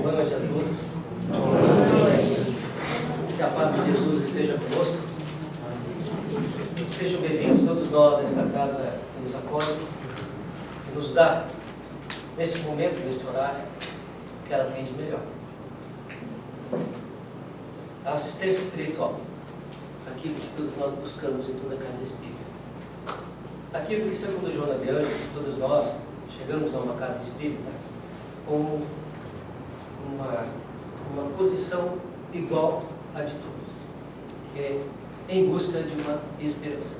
Boa noite a todos. Que a paz de Jesus esteja conosco. Sejam bem-vindos todos nós a esta casa que nos acolhe e nos dá, neste momento, neste horário, que ela tem de melhor. A assistência espiritual, aquilo que todos nós buscamos em toda casa espírita. Aquilo que, segundo Joana de Ângeles, todos nós chegamos a uma casa espírita com uma posição igual à de todos, que é em busca de uma esperança.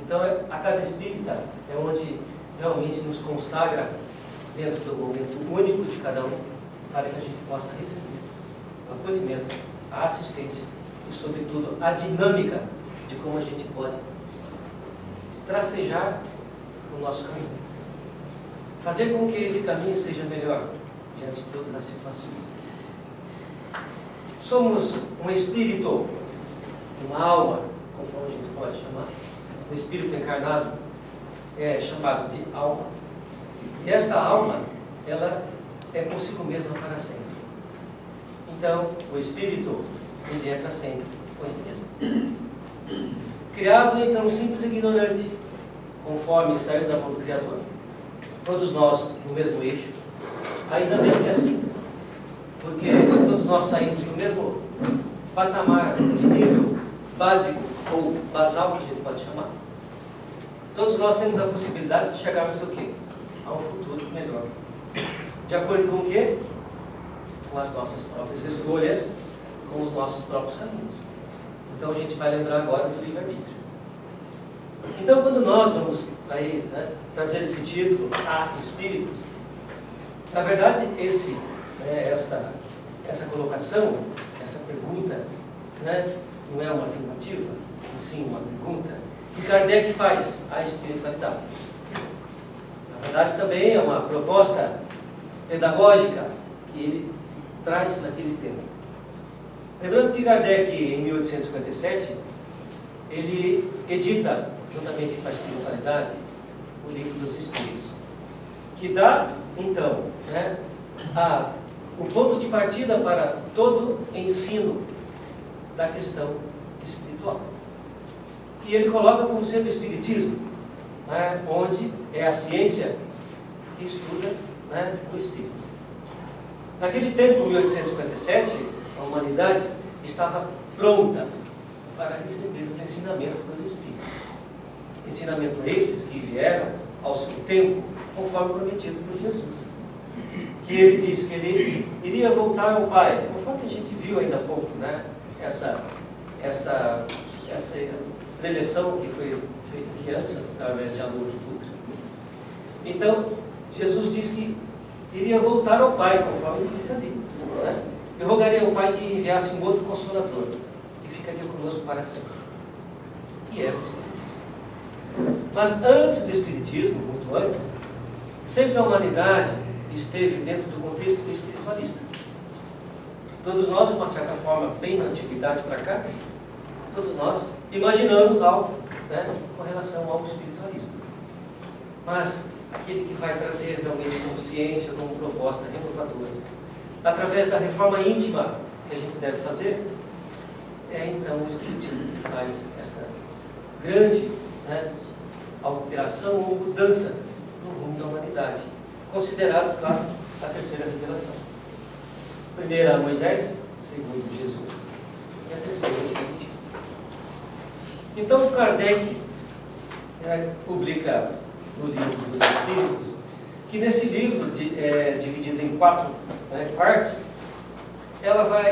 Então, a casa espírita é onde realmente nos consagra dentro do momento único de cada um, para que a gente possa receber o acolhimento, a assistência e, sobretudo, a dinâmica de como a gente pode tracejar o nosso caminho. Fazer com que esse caminho seja melhor diante de todas as situações. Somos um espírito, uma alma, conforme a gente pode chamar. O espírito encarnado é chamado de alma. E esta alma, ela é consigo mesma para sempre. Então, o espírito, ele é para sempre com ele mesmo. Criado, então, simples e ignorante, conforme saiu da mão do Criador. Todos nós no mesmo eixo. Ainda bem que é assim. Porque se todos nós saímos do mesmo patamar de nível básico ou basal, que a gente pode chamar, todos nós temos a possibilidade de chegarmos ao quê? A um futuro melhor. De acordo com o quê? Com as nossas próprias escolhas, com os nossos próprios caminhos. Então a gente vai lembrar agora do livre-arbítrio. Então, quando nós vamos aí, trazer esse título a Espíritos, na verdade, essa colocação, essa pergunta, não é uma afirmativa, e sim uma pergunta, que Kardec faz à espiritualidade. Na verdade, também é uma proposta pedagógica que ele traz naquele tema. Lembrando que Kardec, em 1857, ele edita, juntamente com a espiritualidade, o Livro dos Espíritos, que dá, então, o ponto de partida para todo ensino da questão espiritual. E ele coloca como sendo o Espiritismo, onde é a ciência que estuda o Espírito. Naquele tempo, 1857, a humanidade estava pronta para receber os ensinamentos dos Espíritos. Ensinamentos esses que vieram ao seu tempo, conforme prometido por Jesus. Que ele disse que ele iria voltar ao Pai, conforme a gente viu ainda há pouco, essa preleção que foi feita aqui antes, através de Alô e Dutra. Então, Jesus disse que iria voltar ao Pai, conforme ele disse ali. Eu rogaria ao Pai que enviasse um outro Consolador, que ficaria conosco para sempre. Que era o Espiritismo. Mas antes do Espiritismo, muito antes, sempre a humanidade esteve dentro do contexto espiritualista. Todos nós, de uma certa forma, bem na antiguidade para cá, todos nós imaginamos algo com relação ao espiritualismo. Mas aquele que vai trazer realmente consciência como proposta renovadora, através da reforma íntima que a gente deve fazer, é então o Espiritismo que faz essa grande alteração ou mudança no rumo da humanidade, considerado, claro, a terceira revelação. Primeira, Moisés, segundo, Jesus, e a terceira, o Espiritismo. Então, Kardec publica no Livro dos Espíritos, que nesse livro, dividido em 4 partes,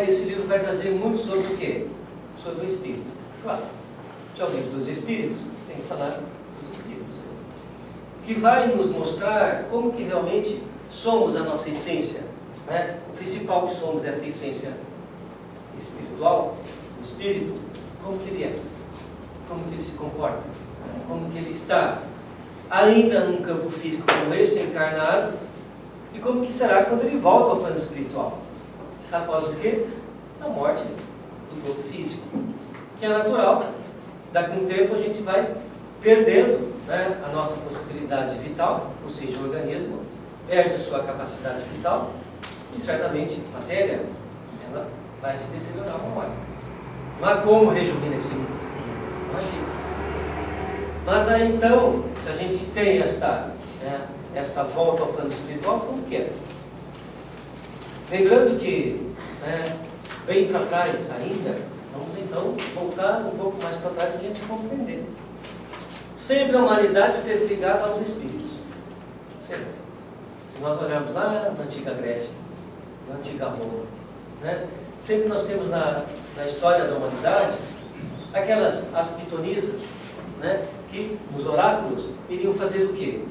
esse livro vai trazer muito sobre o quê? Sobre o Espírito. Claro, se é o Livro dos Espíritos, tem que falar dos Espíritos. Que vai nos mostrar como que realmente somos a nossa essência. O principal que somos, essa essência espiritual, o Espírito, como que ele é, como que ele se comporta, como que ele está ainda num campo físico como este, encarnado, e como que será quando ele volta ao plano espiritual. Após o quê? A morte do corpo físico, que é natural. Daqui a um tempo a gente vai perdendo a nossa possibilidade vital, ou seja, o organismo perde a sua capacidade vital, E certamente a matéria, ela vai se deteriorar uma hora. Não há como rejuvenescer. Não há jeito. Mas aí então, se a gente tem esta volta ao plano espiritual, como que é? Lembrando que, bem para trás ainda, vamos então voltar um pouco mais para trás para a gente compreender. Sempre a humanidade esteve ligada aos espíritos. Sempre. Se nós olharmos lá na antiga Grécia, na antiga Roma, sempre nós temos na história da humanidade as pitonisas, que nos oráculos iriam fazer o quê?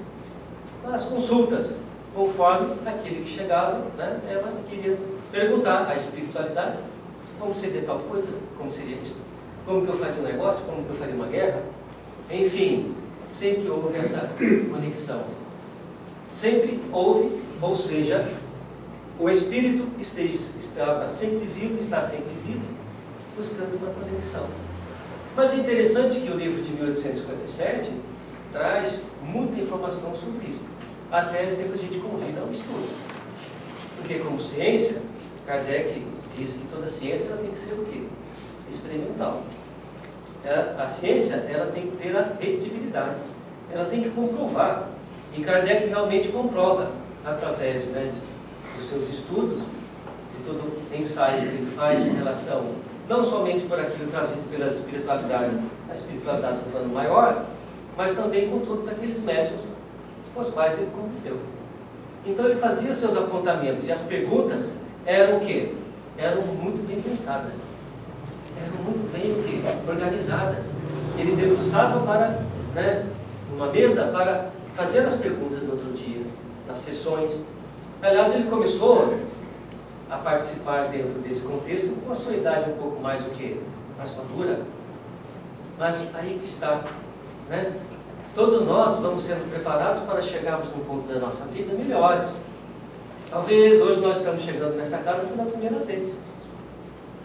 As consultas, conforme aquele que chegava, ela queria perguntar à espiritualidade como seria tal coisa, como seria isso, como que eu faria um negócio, como que eu faria uma guerra. Enfim, sempre houve essa conexão. Sempre houve, ou seja, o espírito estava sempre vivo, está sempre vivo, buscando uma conexão. Mas é interessante que o livro de 1857 traz muita informação sobre isso. Até sempre a gente convida ao estudo. Porque como ciência, Kardec diz que toda ciência ela tem que ser o quê? Experimental. A ciência ela tem que ter a repetibilidade. Ela tem que comprovar. E Kardec realmente comprova, através dos seus estudos, de todo o ensaio que ele faz em relação, não somente por aquilo trazido pela espiritualidade, a espiritualidade do plano maior, mas também com todos aqueles médiuns com os quais ele conviveu. Então ele fazia seus apontamentos e as perguntas eram o quê? Eram muito bem pensadas. Eram muito bem o quê? Organizadas. Ele debruçava para, numa mesa para fazer as perguntas no outro dia, nas sessões. Aliás, ele começou a participar dentro desse contexto com a sua idade um pouco mais o quê? Mais madura. Mas aí que está, Todos nós vamos sendo preparados para chegarmos num ponto da nossa vida melhores. Talvez hoje nós estamos chegando nesta casa pela primeira vez.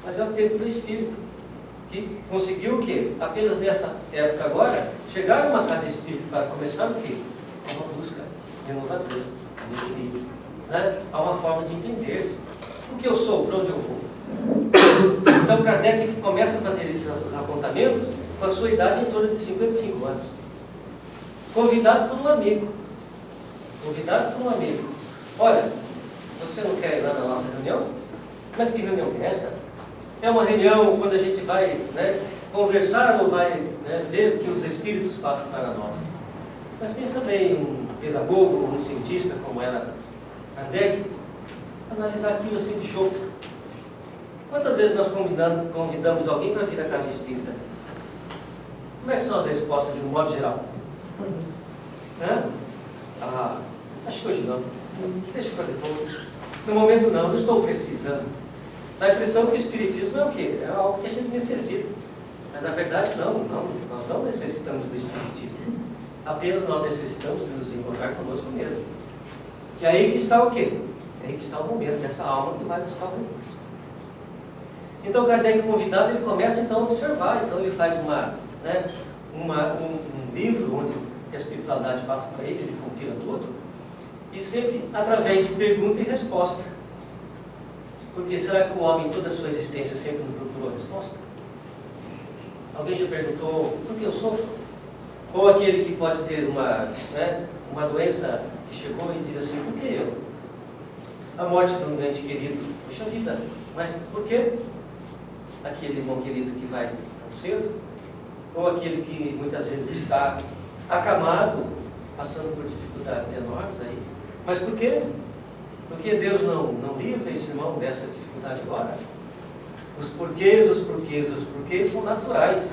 Mas é o tempo do Espírito, que conseguiu o quê? Apenas nessa época agora, chegar numa casa espírita para começar o quê? Uma busca renovadora, um equilíbrio. Há uma forma de entender-se. O que eu sou, para onde eu vou? Então Kardec começa a fazer esses apontamentos com a sua idade em torno de 55 anos. Convidado por um amigo. Olha, você não quer ir lá na nossa reunião? Mas que reunião é esta? É uma reunião quando a gente vai conversar ou vai ver o que os espíritos passam para nós. Mas pensa bem, um pedagogo, um cientista como era Kardec, analisar aquilo assim de chofre. Quantas vezes nós convidamos alguém para vir à casa espírita? Como é que são as respostas de um modo geral? Acho que hoje não. Deixa para depois. No momento não estou precisando. Dá a impressão que o espiritismo é o quê? É algo que a gente necessita. Mas na verdade não, nós não necessitamos do espiritismo. Apenas nós necessitamos de nos encontrar conosco mesmo. Que é aí que está o quê? É aí que está o momento dessa alma que vai buscar o recurso. Então Kardec, convidado, ele começa então a observar. Então ele faz um livro onde a espiritualidade passa para ele, ele compila tudo, e sempre através de pergunta e resposta. Porque será que o homem, em toda a sua existência, sempre não procurou a resposta? Alguém já perguntou por que eu sofro? Ou aquele que pode ter uma doença que chegou e diz assim, por que eu? A morte de um ente querido, puxa vida, mas por que aquele irmão querido que vai tão cedo? Ou aquele que muitas vezes está acamado, passando por dificuldades enormes aí. Mas por quê? Porque Deus não livra esse irmão dessa dificuldade agora? Os porquês são naturais.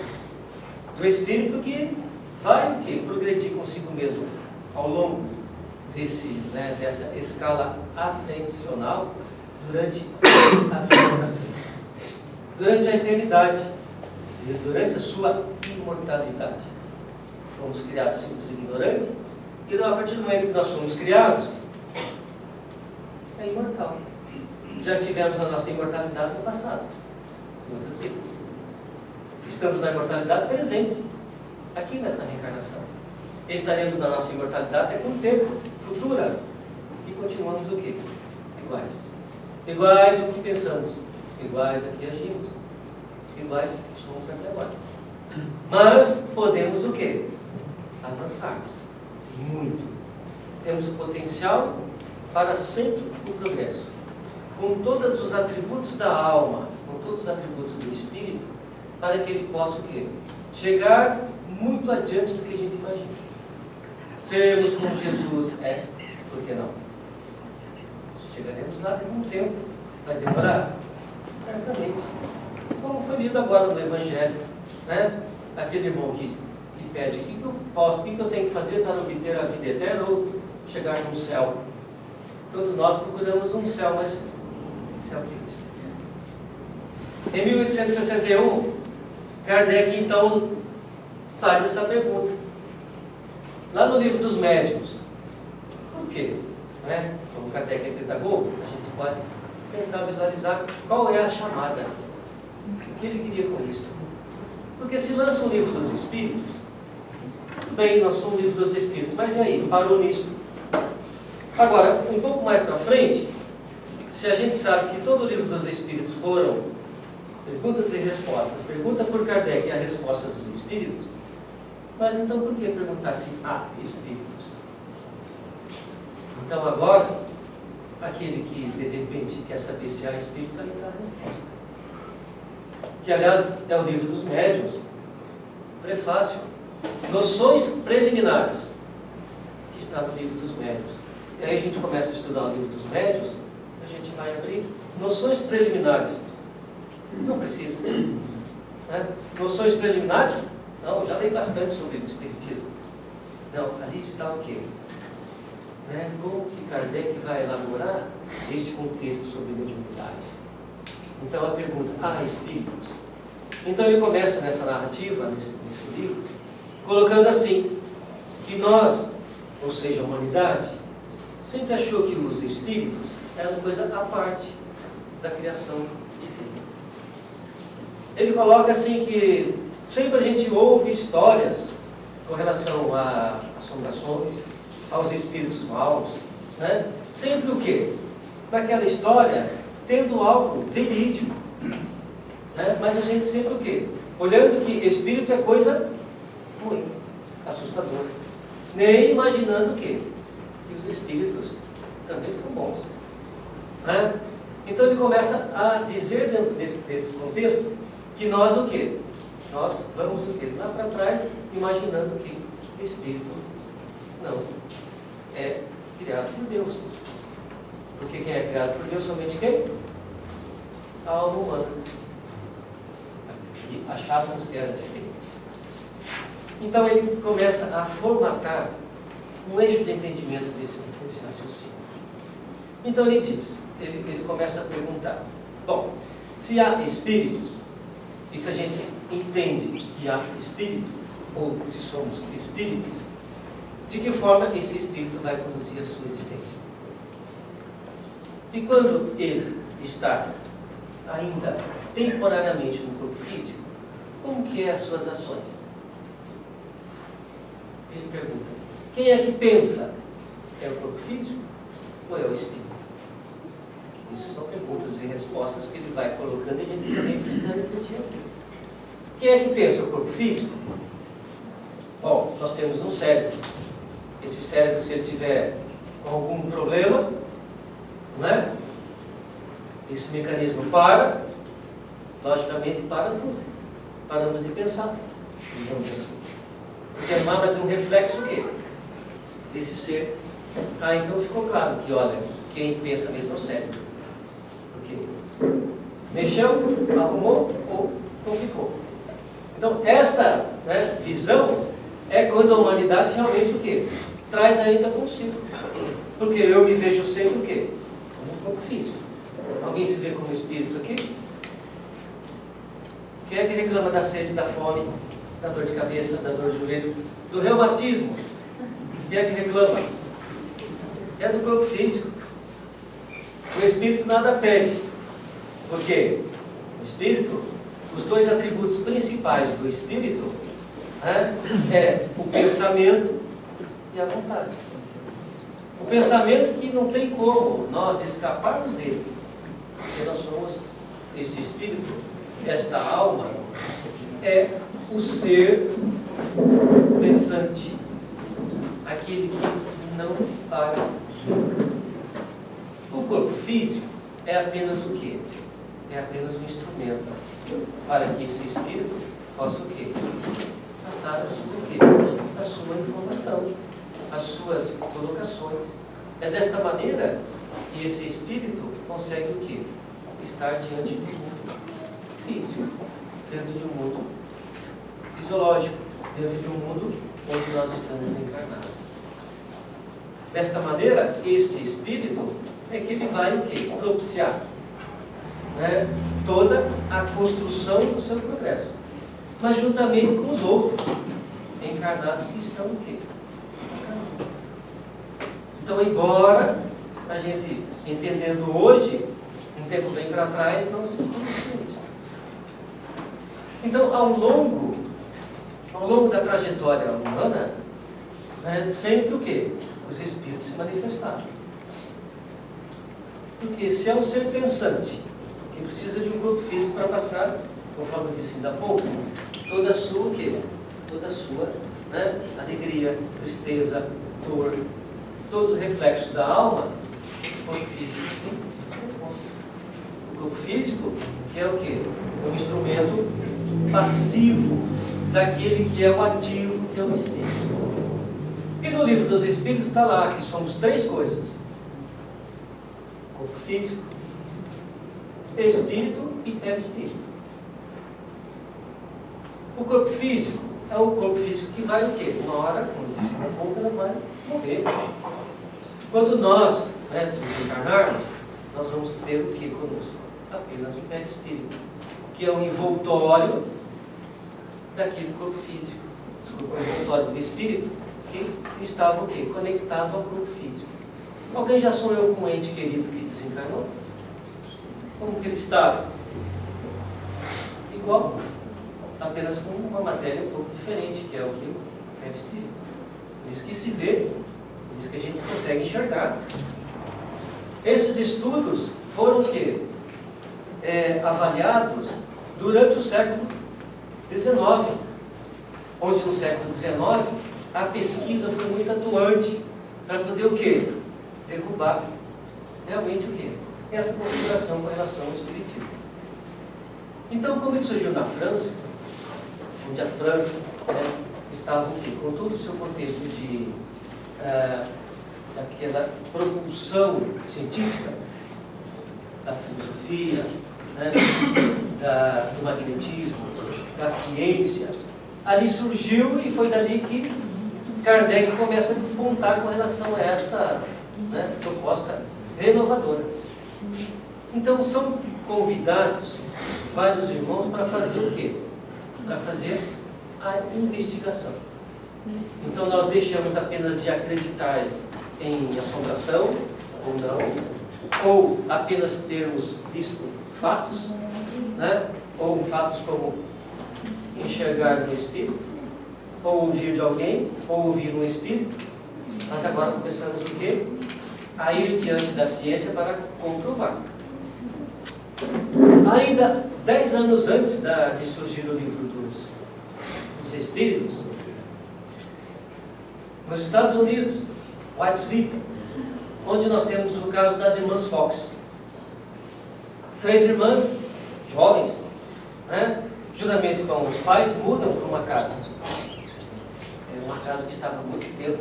Do espírito que vai o quê? Progredir consigo mesmo ao longo dessa escala ascensional durante a vida para sempre. Durante a eternidade. Durante a sua imortalidade. Fomos criados simples e ignorantes, e a partir do momento que nós fomos criados, é imortal. Já tivemos a nossa imortalidade no passado, em outras vidas. Estamos na imortalidade presente, aqui nesta reencarnação. Estaremos na nossa imortalidade com o tempo futura, e continuamos o quê? Iguais. iguais ao que pensamos, iguais a que agimos, iguais somos até agora. Mas podemos o quê? Avançarmos muito. Temos o potencial para sempre o progresso. Com todos os atributos da alma, com todos os atributos do espírito, para que ele possa o quê? Chegar muito adiante do que a gente imagina. Sermos como Jesus é, por que não? Chegaremos lá em um tempo. Vai demorar? Certamente. Como foi lido agora no Evangelho, né? Aquele irmão que pede, o que eu posso, o que eu tenho que fazer para obter a vida eterna ou chegar no céu? Todos nós procuramos um céu, mas que céu que é isso? Em 1861, Kardec então faz essa pergunta. Lá no livro dos médiuns. Por quê? Né? Como Kardec é pedagogo, a gente pode tentar visualizar qual é a chamada. O que ele queria com isso? Porque se lança um livro dos Espíritos, tudo bem, lançou um livro dos Espíritos, mas e aí? Parou nisso. Agora, um pouco mais para frente, se a gente sabe que todo o livro dos Espíritos foram perguntas e respostas, pergunta por Kardec e a resposta dos Espíritos, mas então por que perguntar se há Espíritos? Então agora, aquele que de repente quer saber se há Espírito, ali está a resposta. Que aliás é o livro dos médiuns, prefácio, noções preliminares, que está no livro dos médiuns. E aí a gente começa a estudar o livro dos médiuns, a gente vai abrir noções preliminares. Não precisa. Né? Noções preliminares? Não, já li bastante sobre o Espiritismo. Não, ali está o quê? Né? Como que Kardec vai elaborar este contexto sobre mediunidade? Então a pergunta, há espíritos? Então ele começa nessa narrativa, nesse livro, colocando assim, que nós, ou seja, a humanidade, sempre achou que os espíritos eram uma coisa à parte da criação divina. Ele coloca assim que sempre a gente ouve histórias com relação a assombrações, aos espíritos maus, né? Sempre o quê? Naquela história, tendo algo verídico, né? Mas a gente sempre o quê? Olhando que espírito é coisa ruim, assustadora, nem imaginando o quê? Que os espíritos também são bons, né? Então ele começa a dizer dentro desse contexto que nós o quê? Nós vamos o quê? Lá para trás, imaginando que o espírito não é criado por Deus. Porque quem é criado por Deus somente quem? A alma humana. E achávamos que era diferente. Então ele começa a formatar um eixo de entendimento desse raciocínio. Então ele diz, ele começa a perguntar, bom, se há espíritos, e se a gente entende que há espírito, ou se somos espíritos, de que forma esse espírito vai conduzir a sua existência? E quando ele está ainda temporariamente no corpo físico, como que é as suas ações? Ele pergunta, quem é que pensa? É o corpo físico ou é o espírito? Isso são perguntas e respostas que ele vai colocando e a gente também precisa refletir aqui. Quem é que pensa? O corpo físico? Bom, nós temos um cérebro. Esse cérebro, se ele tiver algum problema, não é? Esse mecanismo para, logicamente para tudo. Paramos de pensar, digamos assim. Porque é mais de um reflexo o quê? Desse ser. Ah, então ficou claro que, olha, quem pensa mesmo é o cérebro. Porque mexeu, arrumou ou não ficou. Então, esta, né, visão é quando a humanidade realmente o quê? Traz ainda consigo. Porque eu me vejo sempre o quê? Como um corpo físico. Alguém se vê como espírito aqui? Quem é que reclama da sede, da fome, da dor de cabeça, da dor de joelho, do reumatismo? Quem é que reclama? É do corpo físico. O espírito nada pede. Por quê? O espírito, os dois atributos principais do espírito, né, é o pensamento e a vontade. O pensamento que não tem como nós escaparmos dele. Porque nós somos, este espírito, esta alma, é o ser pensante, aquele que não para. O corpo físico é apenas o quê? É apenas um instrumento para que esse espírito possa o quê? Passar a sua, o quê? A sua informação, as suas colocações. É desta maneira que esse espírito consegue o quê? Estar diante do mundo físico, dentro de um mundo fisiológico, dentro de um mundo onde nós estamos encarnados. Desta maneira, este espírito é que ele vai o quê? Propiciar, né, toda a construção do seu progresso, mas juntamente com os outros encarnados que estão o quê? Então, embora a gente, entendendo hoje, um tempo bem para trás, não se conhecia isso. Então, ao longo da trajetória humana, sempre o quê? Os espíritos se manifestaram. Porque se é um ser pensante, que precisa de um corpo físico para passar, conforme eu disse ainda há pouco, toda a sua o quê? Toda a sua, né, alegria, tristeza, dor, todos os reflexos da alma, o corpo físico. O corpo físico, que é o quê? É um instrumento passivo daquele que é o ativo, que é o espírito. E no livro dos Espíritos está lá que somos três coisas: corpo físico, espírito e perispírito. O corpo físico é o corpo físico que vai o quê? Uma hora, quando se dá conta, ela vai morrer. Quando nós desencarnarmos, nós vamos ter o que conosco? Apenas o perispírito, que é o envoltório daquele corpo físico. Desculpa, o envoltório do espírito, que estava o quê? Conectado ao corpo físico. Alguém já sonhou com um ente querido que desencarnou? Como que ele estava? Igual, apenas com uma matéria um pouco diferente, que é o que o perispírito. Por isso que se vê, por isso que a gente consegue enxergar. Esses estudos foram o quê? Avaliados durante o século XIX, onde no século XIX a pesquisa foi muito atuante para poder o quê? Derrubar realmente o quê? Essa configuração com relação ao espiritismo. Então, como ele surgiu na França, onde a França estava o quê? Com todo o seu contexto de daquela propulsão científica, da filosofia, do magnetismo, da ciência, ali surgiu e foi dali que Kardec começa a despontar com relação a esta proposta renovadora. Então são convidados vários irmãos para fazer o quê? Para fazer a investigação. Então nós deixamos apenas de acreditar em assombração ou não, ou apenas termos visto fatos, ou fatos como enxergar um espírito, ou ouvir de alguém, ou ouvir um espírito, mas agora começamos o quê? A ir diante da ciência para comprovar. Ainda 10 anos antes de surgir o livro dos Espíritos, nos Estados Unidos, Whitesville, onde nós temos o caso das irmãs Fox. 3 irmãs, jovens, juntamente com os pais, mudam para uma casa. Era uma casa que estava há muito tempo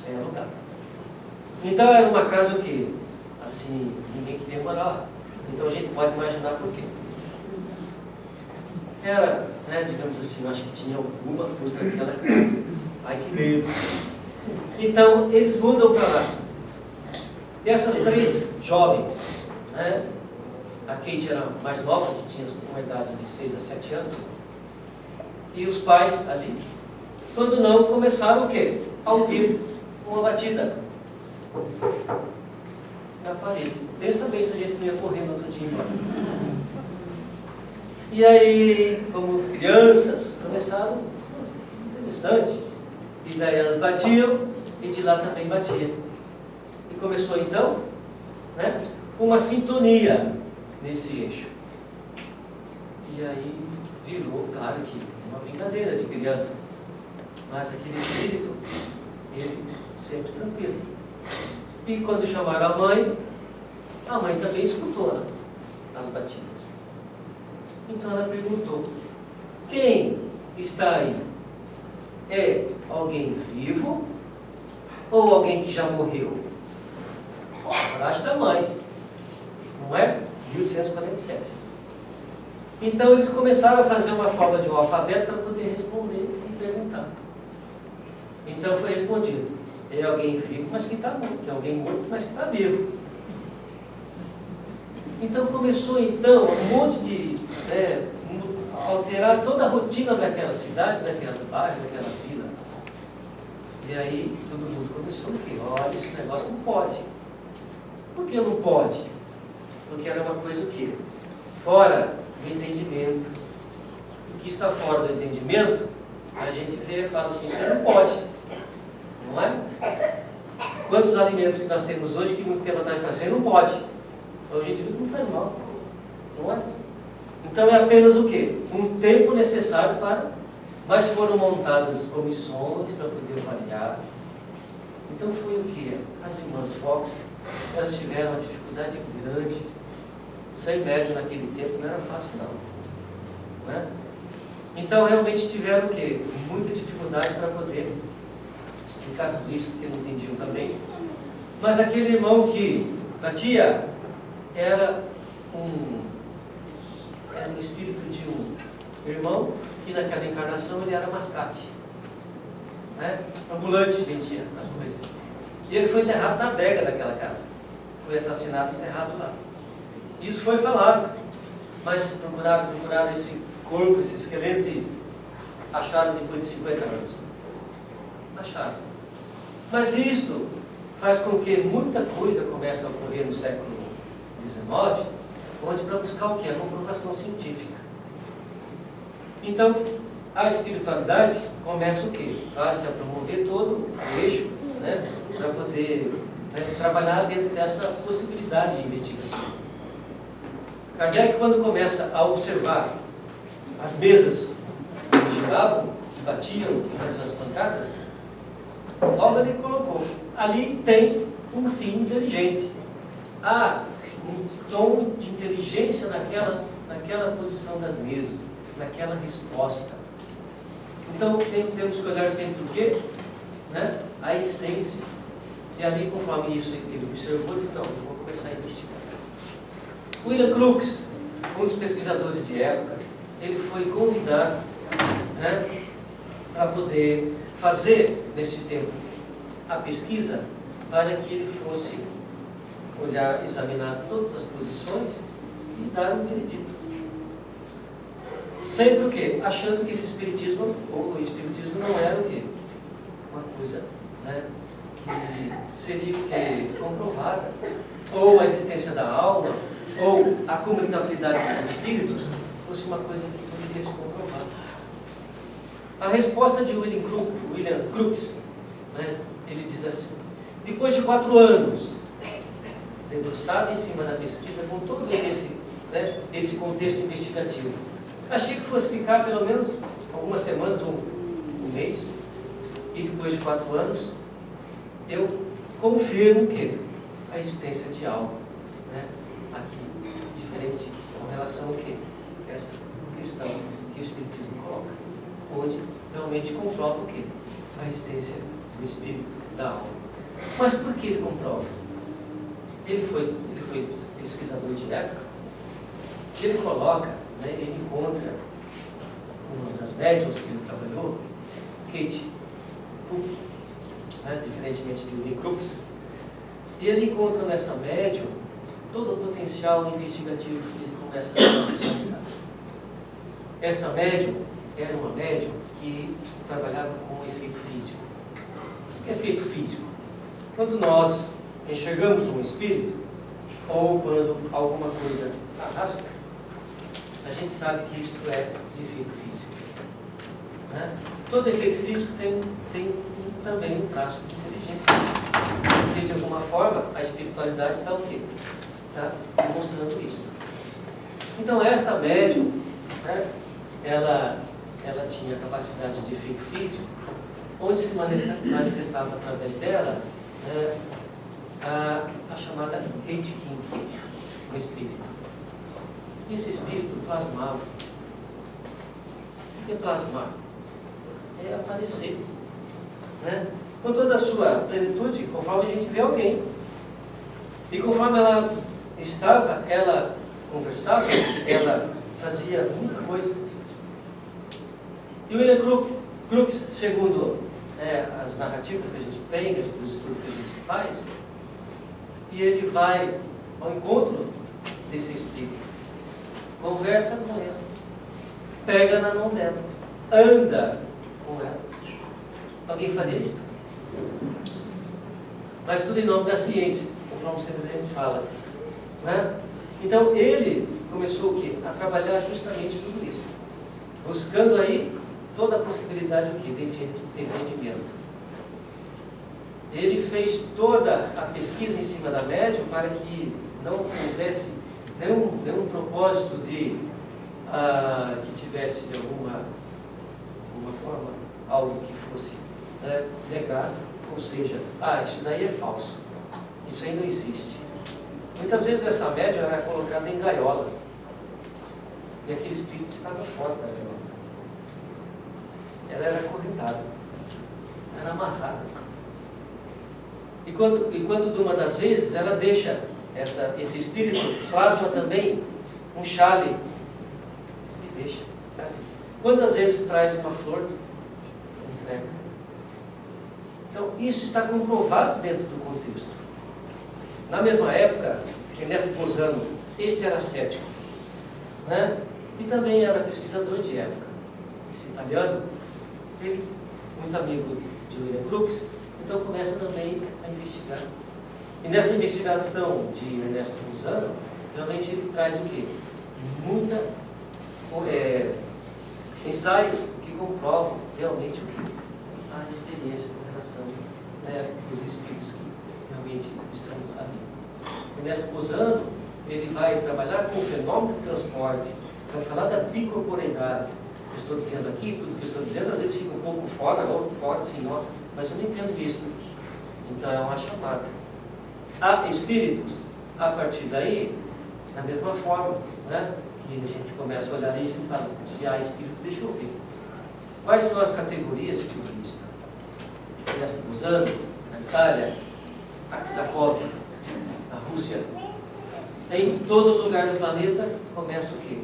sem alugar. Então era uma casa o quê? Assim, ninguém queria morar lá. Então a gente pode imaginar por quê. Era, digamos assim, eu acho que tinha alguma coisa naquela casa. Ai, que medo. Então eles mudam para lá. E essas 3 jovens, a Kate era mais nova, que tinha uma idade de 6 a 7 anos, e os pais ali, quando não, começaram o quê? A ouvir uma batida na parede. Pensa bem se a gente não ia correr no outro dia embora. E aí, como crianças, começaram, interessante, e daí elas batiam, e de lá também batiam. E começou então, uma sintonia nesse eixo. E aí virou, claro que uma brincadeira de criança, mas aquele espírito, ele sempre tranquilo. E quando chamaram a mãe também escutou, né, as batidas. Então ela perguntou: quem está aí? É alguém vivo ou alguém que já morreu? A coragem da mãe, não é? 1847. Então eles começaram a fazer uma forma de um alfabeto para poder responder e perguntar. Então foi respondido: é alguém vivo, mas que está morto. É alguém morto, mas que está vivo. Então começou um monte de alterar toda a rotina daquela cidade, daquela bairro, daquela vila. E aí todo mundo começou a dizer: olha, esse negócio não pode. Por que não pode? Porque era uma coisa o quê? Fora do entendimento. O que está fora do entendimento, a gente vê e fala assim: isso não pode. Não é? Quantos alimentos que nós temos hoje que muito tempo atrás fazem não pode? Então a gente viu que não faz mal. Não é? Então é apenas o quê? Um tempo necessário para... Mas foram montadas comissões para poder avaliar. Então foi o quê? As irmãs Fox, elas tiveram uma dificuldade grande. Ser médium naquele tempo não era fácil não. Né? Então realmente tiveram o quê? Muita dificuldade para poder explicar tudo isso, porque não entendiam também. Mas aquele irmão que batia era um espírito de um irmão que naquela encarnação ele era mascate, né? Ambulante, vendia as coisas. E ele foi enterrado na adega daquela casa. Foi assassinado e enterrado lá. Isso foi falado. Mas procuraram esse corpo, esse esqueleto, e acharam depois de 50 anos. Acharam. Mas isto faz com que muita coisa comece a ocorrer no século XIX, onde para buscar o que? A comprovação científica. Então, a espiritualidade começa o quê? Claro que é promover todo o eixo, né, para poder trabalhar dentro dessa possibilidade investigativa. Kardec, quando começa a observar as mesas que giravam, que batiam, que faziam as pancadas, logo ele colocou: ali tem um fim inteligente. Há um tom de inteligência naquela posição das mesas, naquela resposta. Então temos que olhar sempre o quê? Né? A essência. E ali, conforme isso ele observou, ele falou: não, eu vou começar a investigar. William Crookes, um dos pesquisadores de época, ele foi convidado, né, para poder fazer, nesse tempo, a pesquisa, para que ele fosse olhar, examinar todas as posições e dar um veredito. Sempre o quê? Achando que esse espiritismo, ou o espiritismo não era o quê? Uma coisa, né, que seria o quê? Comprovada. Ou a existência da alma, ou a comunicabilidade dos espíritos, fosse uma coisa que poderia se comprovar. A resposta de William Crookes, né, ele diz assim: depois de 4 anos, debruçado em cima da pesquisa, com todo esse contexto investigativo, achei que fosse ficar pelo menos algumas semanas ou um mês, e depois de 4 anos, eu confirmo que a existência de alma, né, aqui, diferente com relação ao que? Essa questão que o Espiritismo coloca, onde realmente comprova o que? A existência do Espírito, da alma. Mas por que ele comprova? Ele foi pesquisador de época, ele coloca, né, ele encontra uma das médiuns que ele trabalhou, Kate Cook, né, diferentemente de William Crookes, e ele encontra nessa médium todo o potencial investigativo que ele começa a visualizar. Esta médium era uma médium que trabalhava com efeito físico. O que é efeito físico? Quando nós enxergamos um espírito, ou quando alguma coisa arrasta, a gente sabe que isso é de efeito físico. Né? Todo efeito físico tem também um traço de inteligência. Porque de alguma forma a espiritualidade está o quê? está demonstrando isso. Então, esta médium, né, ela tinha capacidade de efeito físico, onde se manifestava através dela a chamada Aitken, o espírito. E esse espírito plasmava. O que é plasmar? É aparecer, né? Com toda a sua plenitude, conforme a gente vê alguém. E conforme ela estava, ela conversava, ela fazia muita coisa. E o William Crookes, segundo as narrativas que a gente tem, os estudos que a gente faz, e ele vai ao encontro desse espírito, conversa com ela, pega na mão dela, anda com ela. Alguém faria isso? Mas tudo em nome da ciência, conforme sempre a gente fala, né? Então ele começou o quê? A trabalhar justamente tudo isso, buscando aí toda a possibilidade de entendimento. Ele fez toda a pesquisa em cima da médium para que não houvesse nenhum propósito de que tivesse de alguma forma algo que fosse negado, ou seja, isso daí é falso, isso aí não existe. Muitas vezes essa médium era colocada em gaiola e aquele espírito estava fora da gaiola. Ela era acorrentada, era amarrada. E quando de uma das vezes ela deixa esse espírito, plasma também um chale e deixa, sabe? Quantas vezes traz uma flor, entrega? Então isso está comprovado dentro do contexto. Na mesma época, Ernesto Bosano, este era cético, né? E também era pesquisador de época. Esse italiano teve muito amigo de William Crookes, então começa também a investigar. E nessa investigação de Ernesto Bosano, realmente ele traz o quê? Muita ensaios que comprovam realmente o quê? A experiência com relação aos espíritos que realmente estão ali. Ernesto Bosano, ele vai trabalhar com o fenômeno de transporte, vai falar da bicorporeidade. Eu estou dizendo aqui, tudo que eu estou dizendo às vezes fica um pouco fora, ou fora assim, nossa, mas eu não entendo isso. Então é uma chamada. Há espíritos, a partir daí, da mesma forma, né? E a gente começa a olhar ali e a gente fala, se há espírito, deixa eu ver. Quais são as categorias de turista? Ernesto Bosano, na Itália, Aksakov, na Rússia. Em todo lugar do planeta, começa o quê?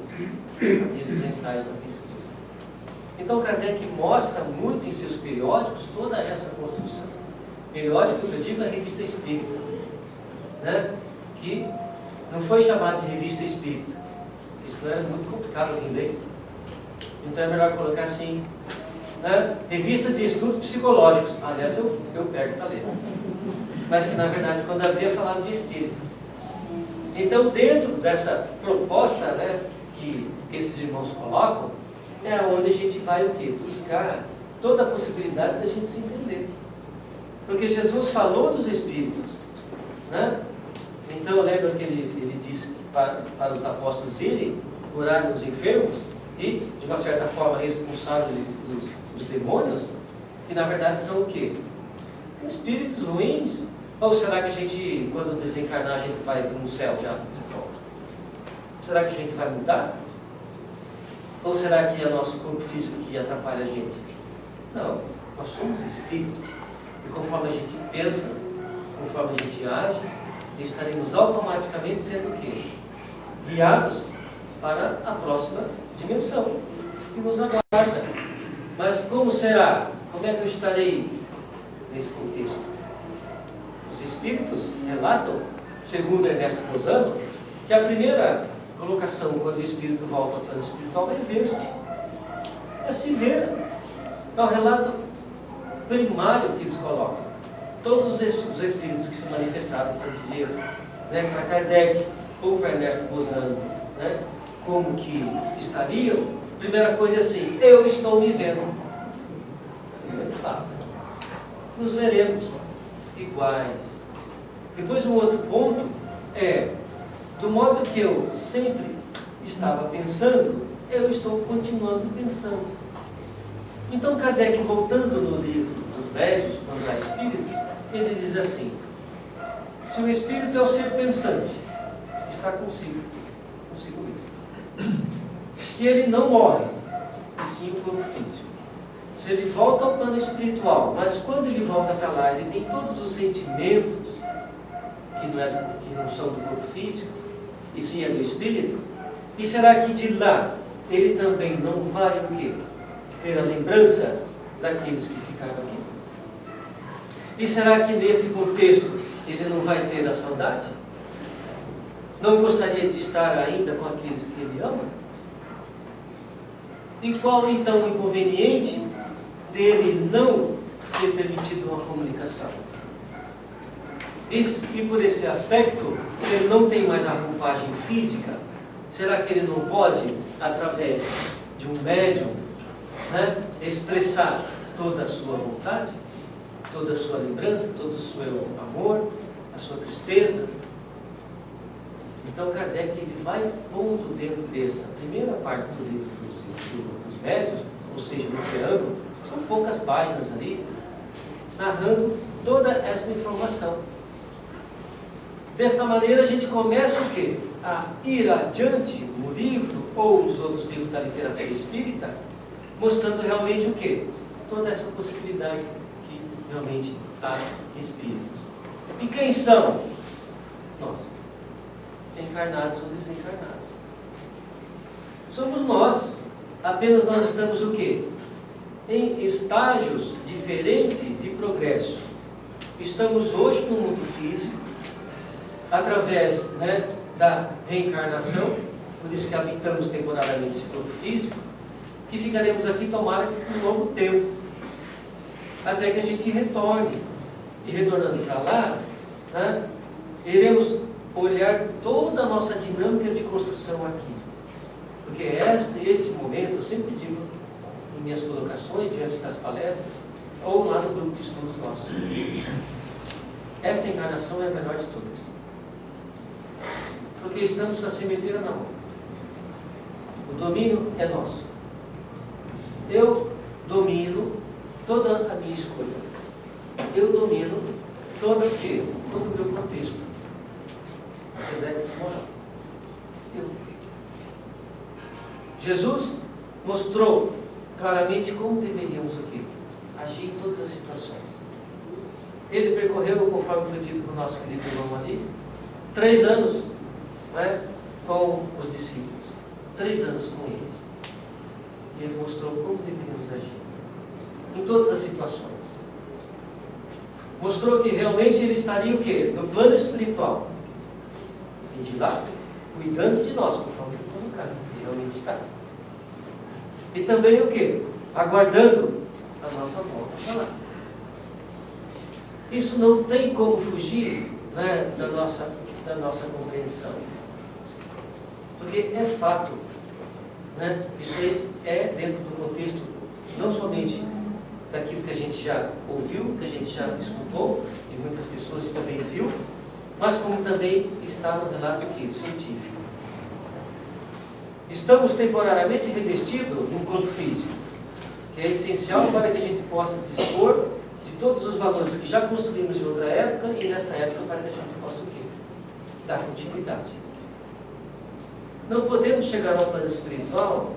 Fazendo ensaios da pesquisa. Então Kardec mostra muito em seus periódicos toda essa construção. Periódico que eu digo é a Revista Espírita, né? Que não foi chamado de Revista Espírita. Isso não é muito complicado alguém ler. Então é melhor colocar assim, né? Revista de Estudos Psicológicos. Aliás, eu pego para ler. Mas que na verdade quando abria falava de espírito. Então dentro dessa proposta, né, que esses irmãos colocam, é onde a gente vai o quê? Buscar toda a possibilidade da gente se entender. Porque Jesus falou dos espíritos, né? Então lembra que ele disse para os apóstolos irem curar os enfermos e, de uma certa forma, expulsar os demônios, que na verdade são o quê? Espíritos ruins. Ou será que a gente, quando desencarnar, a gente vai para um céu já de volta? Será que a gente vai mudar? Ou será que é nosso corpo físico que atrapalha a gente? Não, nós somos espíritos. E conforme a gente pensa, conforme a gente age, estaremos automaticamente sendo o quê? Guiados para a próxima dimensão que nos aguarda. Mas como será? Como é que eu estarei nesse contexto? Os espíritos relatam, segundo Ernesto Bosano, que a primeira colocação quando o espírito volta ao plano espiritual é ver-se. É se ver. É o relato primário que eles colocam. Todos os espíritos que se manifestaram para dizer, né, para Kardec ou para Ernesto Bosano, né, como que estariam, a primeira coisa é assim, eu estou me vendo. Primeiro fato. Nos veremos iguais. Depois um outro ponto é, Do modo que eu sempre estava pensando, eu estou continuando pensando. Então Kardec, voltando no livro dos Médiuns, quando há espíritos, ele diz assim: se o espírito é o ser pensante, está consigo mesmo, que ele não morre, e sim o corpo físico. Se ele volta ao plano espiritual, mas quando ele volta para lá, ele tem todos os sentimentos que não são do corpo físico, e sim é do espírito, e será que de lá ele também não vai o quê? Ter a lembrança daqueles que ficaram aqui? E será que neste contexto ele não vai ter a saudade? Não gostaria de estar ainda com aqueles que ele ama? E qual então o inconveniente dele não ser permitido uma comunicação? E por esse aspecto, se ele não tem mais a roupagem física, será que ele não pode, através de um médium, expressar toda a sua vontade, toda a sua lembrança, todo o seu amor, a sua tristeza? Então Kardec ele vai pondo dentro dessa primeira parte do livro dos médiuns, ou seja, no preâmbulo, são poucas páginas ali, narrando toda essa informação. Desta maneira a gente começa o quê? A ir adiante no livro, ou nos outros livros da literatura espírita, mostrando realmente o quê? Toda essa possibilidade que realmente há espíritos. E quem são? Nós. Encarnados ou desencarnados. Somos nós. Apenas nós estamos o quê? Em estágios diferentes de progresso. Estamos hoje no mundo físico, através da reencarnação, por isso que habitamos temporariamente esse corpo físico, que ficaremos aqui, tomara, por um longo tempo, até que a gente retorne. E retornando para lá, iremos olhar toda a nossa dinâmica de construção aqui. Porque este momento, eu sempre digo em minhas colocações, diante das palestras, ou lá no grupo de estudos nosso, esta encarnação é a melhor de todas. Porque estamos com a sementeira na mão. O domínio é nosso. Eu domino toda a minha escolha. Eu domino todo o meu contexto. Jesus mostrou claramente como deveríamos agir em todas as situações. Ele percorreu, conforme foi dito pelo nosso querido irmão ali, 3 anos com os discípulos, 3 anos com eles. E ele mostrou como deveríamos agir em todas as situações. Mostrou que realmente ele estaria o quê? No plano espiritual. E de lá, cuidando de nós, conforme foi colocado. Ele realmente está. E também o quê? Aguardando a nossa volta para lá. Isso não tem como fugir da nossa compreensão. Porque é fato. Isso aí é dentro do contexto, não somente daquilo que a gente já ouviu, que a gente já escutou, de muitas pessoas que também viu, mas como também está no relato científico. Estamos temporariamente revestidos de um corpo físico, que é essencial para que a gente possa dispor de todos os valores que já construímos em outra época e nesta época para que a gente possa dar continuidade. Não podemos chegar ao plano espiritual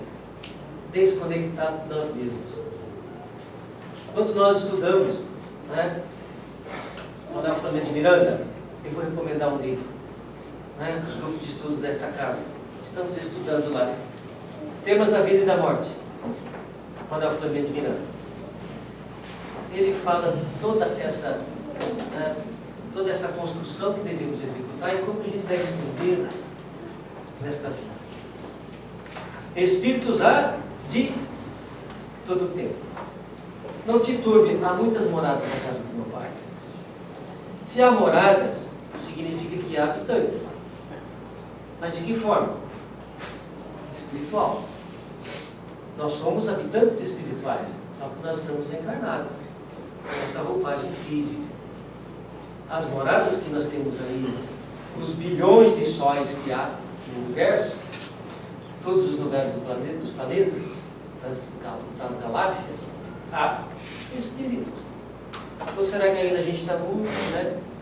desconectado de nós mesmos. Quando nós estudamos, Manuel Flamengo de Miranda, eu vou recomendar um livro, os grupos de estudos desta casa. Estamos estudando lá. Temas da vida e da morte. Manuel Flamengo de Miranda. Ele fala toda essa construção que devemos executar e como a gente deve viver nesta vida. Espíritos há de todo o tempo. Não te turbe, há muitas moradas na casa do meu pai. Se há moradas, significa que há habitantes. Mas de que forma? Espiritual. Nós somos habitantes espirituais, só que nós estamos encarnados nesta roupagem física. As moradas que nós temos aí os bilhões de sóis que há no universo, todos os lugares dos planetas, das galáxias, há espíritos. Ou será que ainda a gente está muito,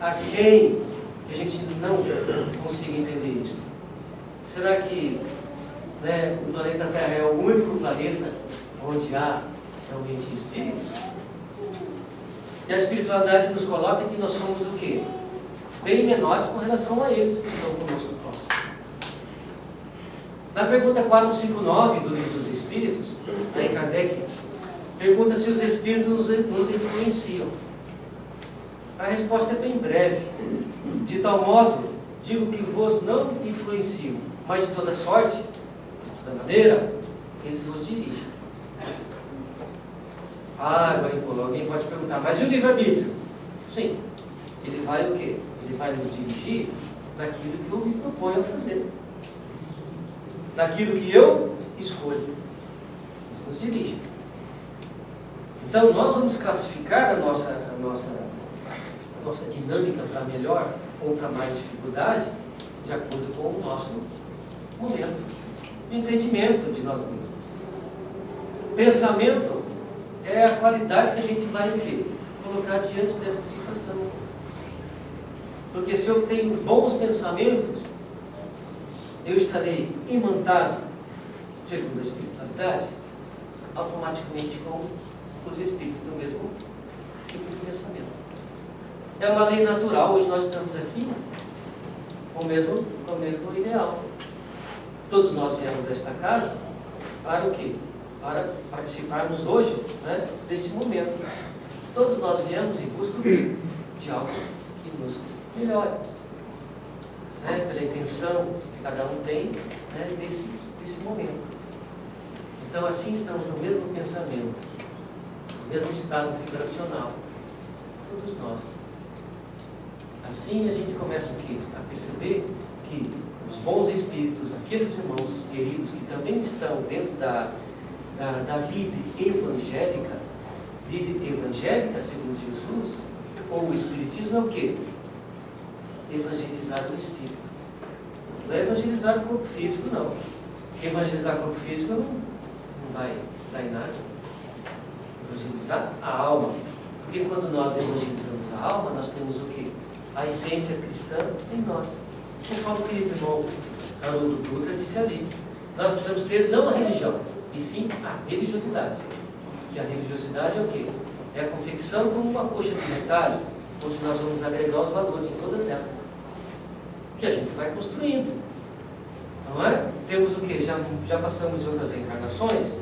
aquém, que a gente não consiga entender isso? Será que o planeta Terra é o único planeta onde há realmente espíritos? E a espiritualidade nos coloca que nós somos o quê? Bem menores com relação a eles que estão conosco próximo. Na pergunta 459 do Livro dos Espíritos, aí Kardec pergunta se os espíritos nos influenciam. A resposta é bem breve. De tal modo, digo que vos não influenciam, mas de toda sorte, de toda maneira, eles vos dirigem. Agora alguém pode perguntar, mas e o livre-arbítrio? Sim, ele vai o quê? Ele vai nos dirigir naquilo que eu me proponho a fazer. Naquilo que eu escolho. Isso nos dirige. Então, nós vamos classificar a nossa dinâmica para melhor ou para mais dificuldade de acordo com o nosso momento de entendimento de nós mesmos. Pensamento é a qualidade que a gente vai o quê? Colocar diante dessa situação. Porque se eu tenho bons pensamentos, eu estarei imantado, segundo a espiritualidade, automaticamente com os espíritos do mesmo tipo de pensamento. É uma lei natural. Hoje nós estamos aqui com o mesmo ideal. Todos nós viemos a esta casa para o quê? Para participarmos hoje deste momento. Todos nós viemos em busca de algo que nos melhore. Pela intenção que cada um tem desse momento. Então assim estamos no mesmo pensamento, no mesmo estado vibracional. Todos nós. Assim a gente começa a perceber que os bons espíritos, aqueles irmãos queridos que também estão dentro da vida evangélica segundo Jesus, ou o Espiritismo é o quê? Evangelizar o espírito. Não é evangelizar o corpo físico, não. Evangelizar o corpo físico não vai dar em nada. Evangelizar a alma. Porque quando nós evangelizamos a alma, nós temos o quê? A essência cristã em nós. Conforme o querido irmão Haroldo Dutra disse ali, nós precisamos ter não a religião, e sim a religiosidade. Que a religiosidade é o quê? É a confecção como uma coxa de metal, onde nós vamos agregar os valores de todas elas. Que a gente vai construindo. Não é? Temos o quê? Já passamos em outras reencarnações,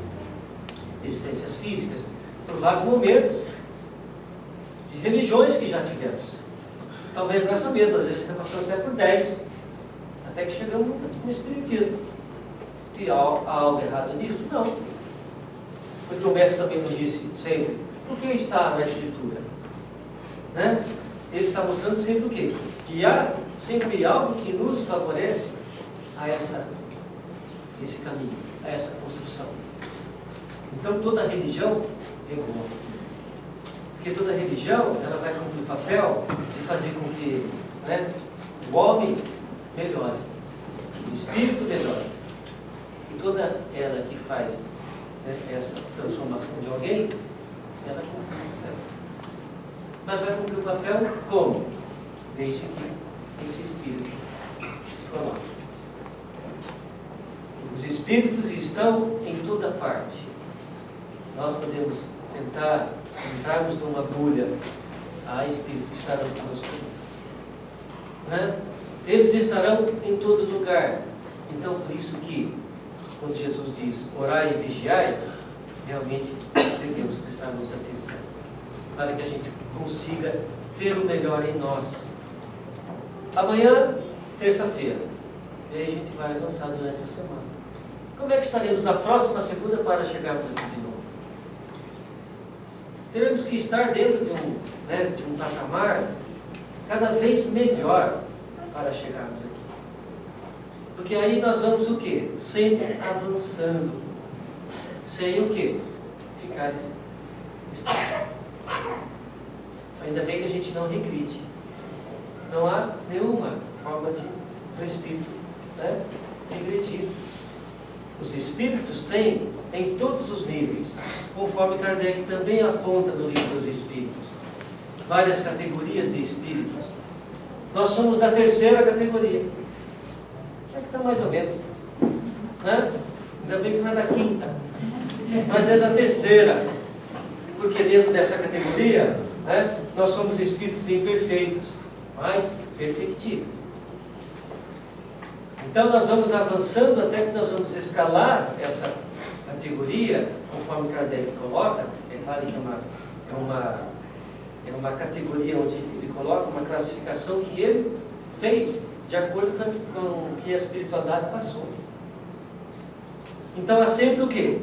existências físicas, por vários momentos de religiões que já tivemos. Talvez nessa mesma, às vezes a gente está passando até por 10, até que chegamos no Espiritismo. E há algo errado nisso? Não. Porque o mestre também nos disse sempre, por que está na Escritura? Ele está mostrando sempre o quê? Que há sempre algo que nos favorece a esse caminho, a essa construção. Então toda religião é boa. Porque toda religião, ela vai cumprir o papel de fazer com que o homem melhore, o espírito melhore. E toda ela que faz essa transformação de alguém, ela cumpre o papel. Mas vai cumprir o papel como? Desde que esse espírito se coloque. Os espíritos estão em toda parte. Nós podemos tentar entrarmos numa bolha. Há espíritos que estarão conosco. Eles estarão em todo lugar. Então, por isso que, quando Jesus diz, orai e vigiai, realmente devemos prestar muita atenção, para que a gente consiga ter o melhor em nós. Amanhã, terça-feira, e aí a gente vai avançar durante a semana. Como é que estaremos na próxima segunda para chegarmos aqui de novo? Teremos que estar dentro de um patamar cada vez melhor para chegarmos aqui. Porque aí nós vamos o quê? Sempre avançando. Sem o quê? Ficar estável. Ainda bem que a gente não regride. Não há nenhuma forma do espírito, né, regredido. Os espíritos têm em todos os níveis, conforme Kardec também aponta no livro dos Espíritos, várias categorias de espíritos. Nós somos da terceira categoria. É que está mais ou menos, né? Ainda bem que não é da quinta, mas é da terceira, porque dentro dessa categoria, né, nós somos espíritos imperfeitos, mas perfectíveis. Então nós vamos avançando até que nós vamos escalar essa categoria, conforme Kardec coloca. É claro que é uma categoria onde ele coloca uma classificação que ele fez de acordo com o que a espiritualidade passou. Então há sempre o quê?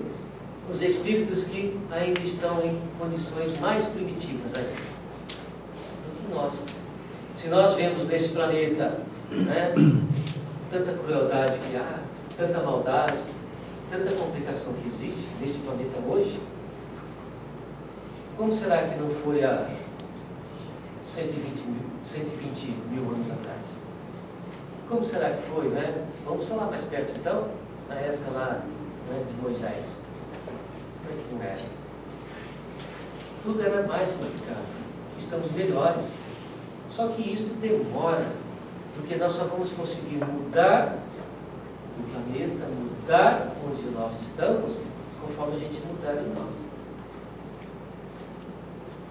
Os espíritos que ainda estão em condições mais primitivas ainda do que nós. Se nós vemos nesse planeta, né, tanta crueldade que há, tanta maldade, tanta complicação que existe nesse planeta hoje, como será que não foi há 120 mil anos atrás? Como será que foi, né? Vamos falar mais perto então, na época lá, né, de Moisés. Como é que não era? Tudo era mais complicado. Estamos melhores. Só que isso demora, porque nós só vamos conseguir mudar o planeta, mudar onde nós estamos, conforme a gente mudar em nós.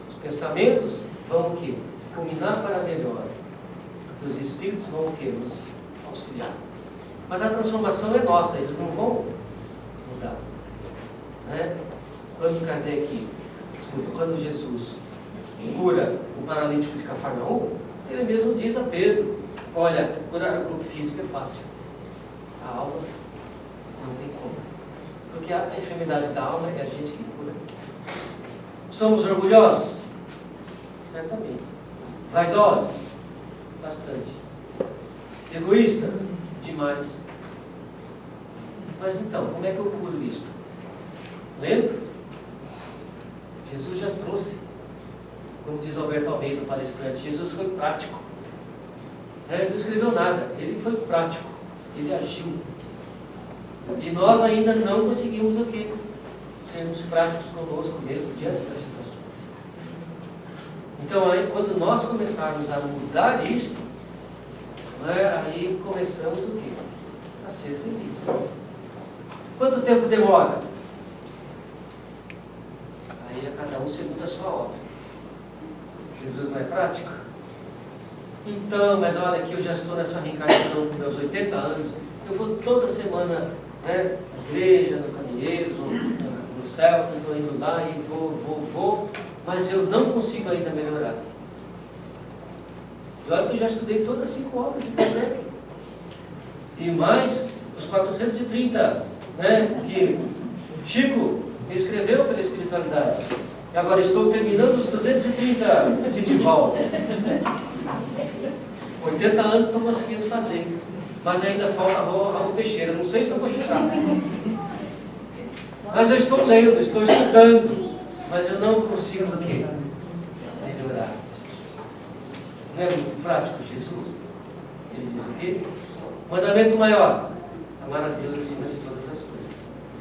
Os pensamentos vão o quê? Culminar para melhor. Os espíritos vão o quê? Nos auxiliar. Mas a transformação é nossa, eles não vão mudar. Né? Quando Jesus cura o paralítico de Cafarnaum, ele mesmo diz a Pedro: olha, curar o corpo físico é fácil, a alma não tem como, porque a enfermidade da alma é a gente que cura. Somos orgulhosos? Certamente. Vaidosos? Bastante. Egoístas? Demais. Mas então, como é que eu curo isto? Lento? Jesus já trouxe. Como diz Alberto Almeida, o palestrante, Jesus foi prático. Ele não escreveu nada, ele foi prático, ele agiu. E nós ainda não conseguimos o quê? Sermos práticos conosco mesmo diante das situações. Então, aí, quando nós começarmos a mudar isto, né, aí começamos o quê? A ser felizes. Quanto tempo demora? Aí é cada um segundo a sua obra. Jesus não é prático? Então, mas olha aqui, eu já estou nessa reencarnação com meus 80 anos, eu vou toda semana, né, na igreja, no Caminheiros, no céu, eu estou indo lá e vou, mas eu não consigo ainda melhorar. E olha que eu já estudei todas as 5 obras de Kardec. E mais os 430, né, que Chico escreveu pela espiritualidade. E agora estou terminando os 230 de Divaldo. 80 anos estou conseguindo fazer. Mas ainda falta Raul Teixeira. Não sei se eu vou chegar. Mas eu estou lendo, estou estudando. Mas eu não consigo o quê? Melhorar. Não é muito prático Jesus? Ele diz o quê? Mandamento maior: amar a Deus acima de todas as coisas.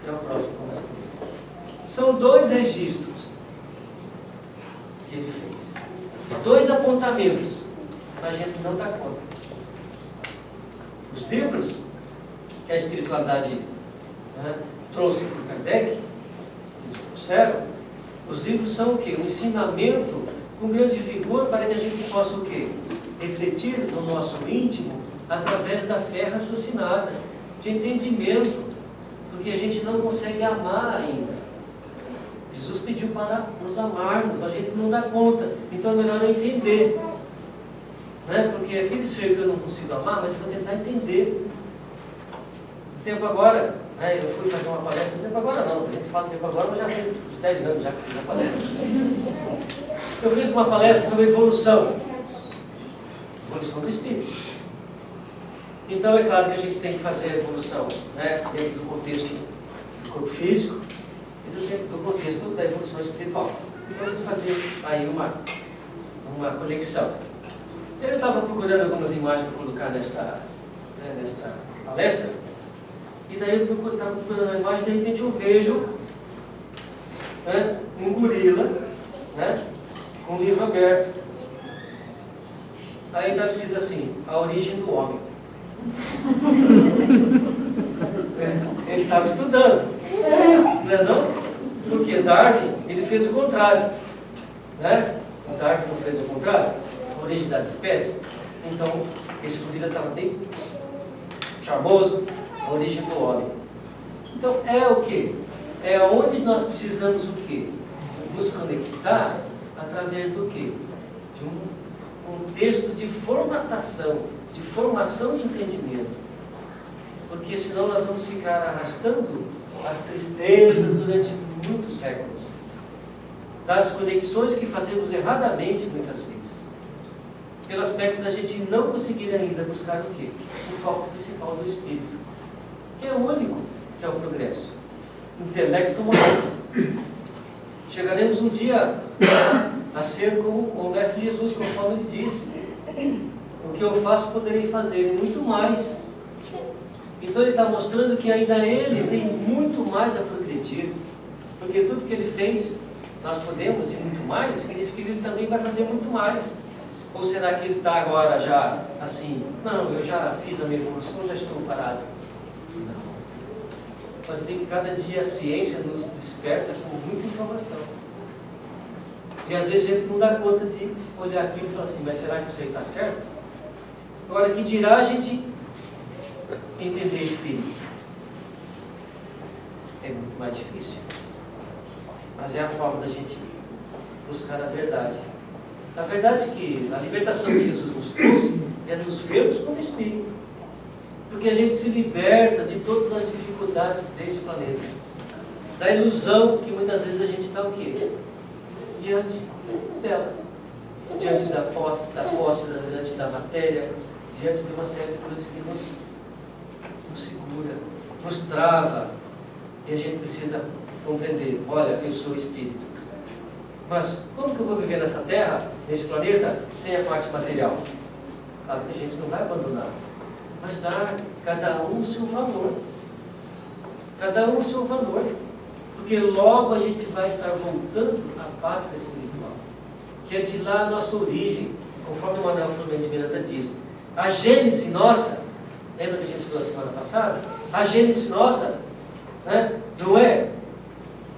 É o próximo como se diz. São 2 registros que ele fez. 2 apontamentos. Mas a gente não dá conta. Os livros que a espiritualidade, né, trouxe para Kardec, eles trouxeram, os livros são o quê? Um ensinamento com grande vigor para que a gente possa o quê? Refletir no nosso íntimo através da fé raciocinada, de entendimento, porque a gente não consegue amar ainda. Jesus pediu para nos amarmos, a gente não dá conta, então é melhor eu entender. Né? Porque aquele ser que eu não consigo amar, mas eu vou tentar entender. No tempo agora, né, eu fui fazer uma palestra, no tempo agora não, a gente fala no tempo agora, mas já faz uns 10 anos já que fiz a palestra. Eu fiz uma palestra sobre evolução do espírito. Então é claro que a gente tem que fazer a evolução, né, dentro do contexto do corpo físico e do contexto da evolução espiritual. Então a gente fazer aí uma conexão. Eu estava procurando algumas imagens para colocar nesta palestra, e daí eu estava procurando a imagem, de repente eu vejo, né, um gorila, né, com um livro aberto. Aí estava escrito assim: a origem do homem. Ele estava estudando, não é não? Porque Darwin, ele fez o contrário, né? O Darwin não fez o contrário, a origem das espécies. Então, esse gorila estava bem charmoso, a origem do homem. Então, é o quê? É onde nós precisamos o quê? Nos conectar através do quê? De um contexto de formatação, de formação de entendimento. Porque senão nós vamos ficar arrastando as tristezas durante muitos séculos. Das conexões que fazemos erradamente muitas vezes. Pelo aspecto da gente não conseguir ainda buscar o quê? O foco principal do espírito. Que é o único que é o progresso. Intelecto moral. Chegaremos um dia a ser como o Mestre Jesus, conforme ele disse: o que eu faço poderei fazer, e muito mais. Então ele está mostrando que ainda ele tem muito mais a progredir, porque tudo que ele fez, nós podemos, e muito mais, significa que ele também vai fazer muito mais. Ou será que ele está agora já assim: não, eu já fiz a minha evolução, já estou parado? Não. Pode ver que cada dia a ciência nos desperta com muita informação. E às vezes a gente não dá conta de olhar aquilo e falar assim: mas será que isso aí está certo? Agora, que dirá a gente entender espírito? É muito mais difícil. Mas é a forma da gente buscar a verdade. A verdade que a libertação que Jesus nos trouxe é nos vermos como espírito. Porque a gente se liberta de todas as dificuldades desse planeta. Da ilusão que muitas vezes a gente está o quê? Diante dela. Diante da posse, diante da matéria, diante de uma série de coisas que nos segura, nos trava. E a gente precisa compreender: olha, eu sou espírito. Mas como que eu vou viver nessa terra, nesse planeta, sem a parte material? Claro que a gente não vai abandonar, mas dar cada um o seu valor. Cada um o seu valor. Porque logo a gente vai estar voltando à pátria espiritual, que é de lá a nossa origem, conforme o Manuel Filomeno de Miranda diz. A gênese nossa, lembra que a gente estudou a semana passada? A gênese nossa, né, não é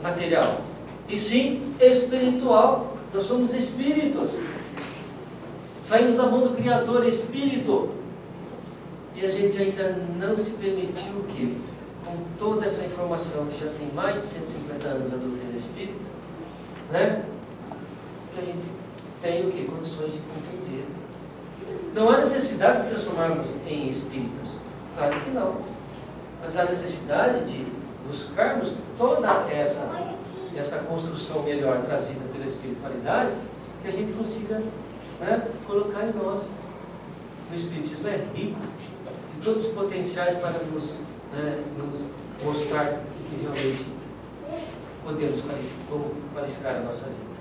material, e sim espiritual. Nós somos espíritos. Saímos da mão do Criador, espírito. E a gente ainda não se permitiu o quê? Com toda essa informação que já tem mais de 150 anos a doutrina espírita, né? Que a gente tem o quê? Condições de compreender. Não há necessidade de transformarmos em espíritas. Claro que não. Mas há necessidade de buscarmos toda essa construção melhor trazida pela espiritualidade, que a gente consiga, né, colocar em nós. O Espiritismo é rico de todos os potenciais para nos mostrar que realmente podemos qualificar a nossa vida.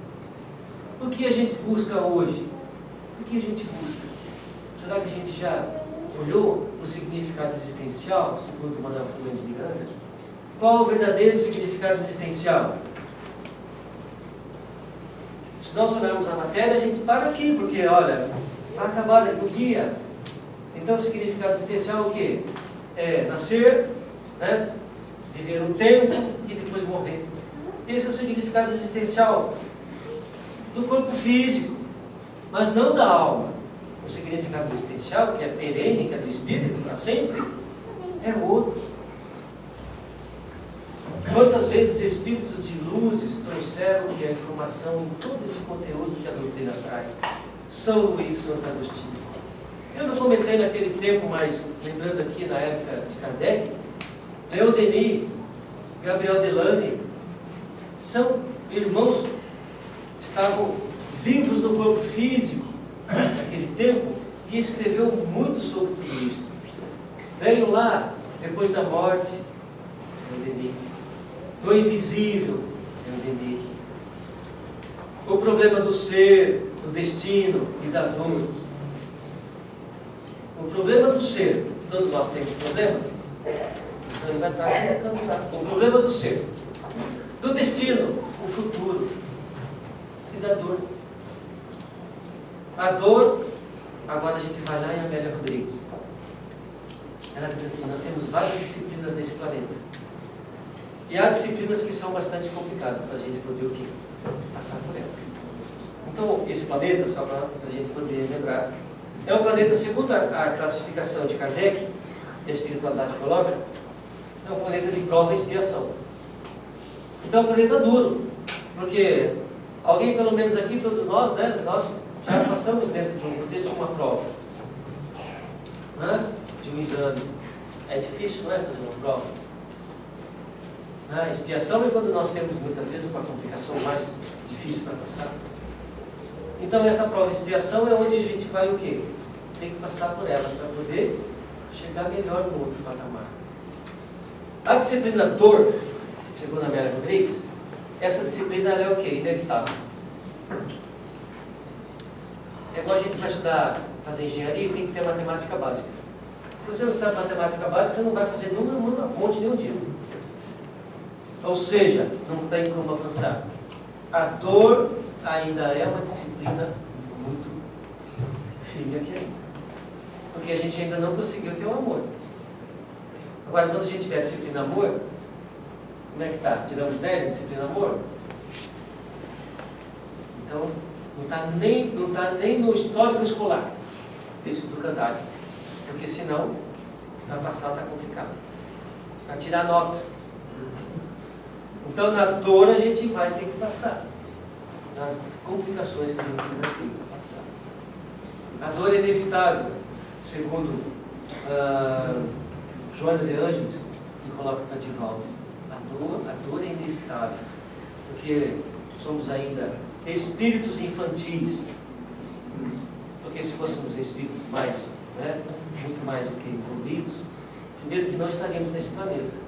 O que a gente busca hoje? O que a gente busca? Será que a gente já olhou o significado existencial, segundo o Manuel Filomeno de Miranda? Qual o verdadeiro significado existencial? Se nós olharmos a matéria, a gente para aqui, porque, olha, vai acabar daqui um dia. Então, o significado existencial é o quê? É nascer, né, viver um tempo e depois morrer. Esse é o significado existencial do corpo físico, mas não da alma. O significado existencial, que é perene, que é do espírito, para sempre, é outro. Quantas vezes espíritos de luzes trouxeram que a informação em todo esse conteúdo que a doutrina traz? São Luís, Santo Agostinho. Eu não comentei naquele tempo, mas lembrando aqui na época de Kardec, Leon Denis, Gabriel Delane, são irmãos, estavam vivos no corpo físico naquele tempo e escreveu muito sobre tudo isso. Veio lá, depois da morte, Leon Denis. No invisível, Leon Denis. O problema do ser, do destino e da dor. O problema do ser, todos nós temos problemas, então ele vai estar colocando lá. O problema do ser, do destino, o futuro e da dor. A dor, agora a gente vai lá em Amélia Rodrigues. Ela diz assim, nós temos várias disciplinas nesse planeta. E há disciplinas que são bastante complicadas para a gente poder o quê? Passar por ela. Então, esse planeta, só para a gente poder lembrar, é um planeta, segundo a classificação de Kardec, que a espiritualidade coloca, é um planeta de prova e expiação. Então é um planeta duro, porque alguém, pelo menos aqui, todos nós, né, nós já passamos dentro de um contexto de uma prova, né, de um exame. É difícil, não é, fazer uma prova? A expiação é quando nós temos muitas vezes uma complicação mais difícil para passar. Então essa prova de expiação é onde a gente vai o quê? Tem que passar por ela para poder chegar melhor no outro patamar. A disciplina dor, segundo a Amélia Rodrigues, essa disciplina é o quê? Inevitável. É igual a gente vai estudar, fazer engenharia e tem que ter matemática básica. Se você não sabe matemática básica, você não vai fazer numa ponte nenhum dia. Ou seja, não tem como avançar. A dor ainda é uma disciplina muito firme aqui ainda. Porque a gente ainda não conseguiu ter o amor. Agora, quando a gente tiver disciplina amor, como é que está? Tiramos 10 de disciplina amor? Então, não está nem no histórico escolar, isso do Cantar. Porque senão, para passar está complicado. Para tirar nota. Então, na dor a gente vai ter que passar. Nas complicações que a gente ainda tem que passar. A dor é inevitável, segundo Joana de Ângeles, que coloca para Divaldo. A dor é inevitável, porque somos ainda espíritos infantis. Porque se fôssemos espíritos mais, né, muito mais do que evoluídos, primeiro que não estaríamos nesse planeta.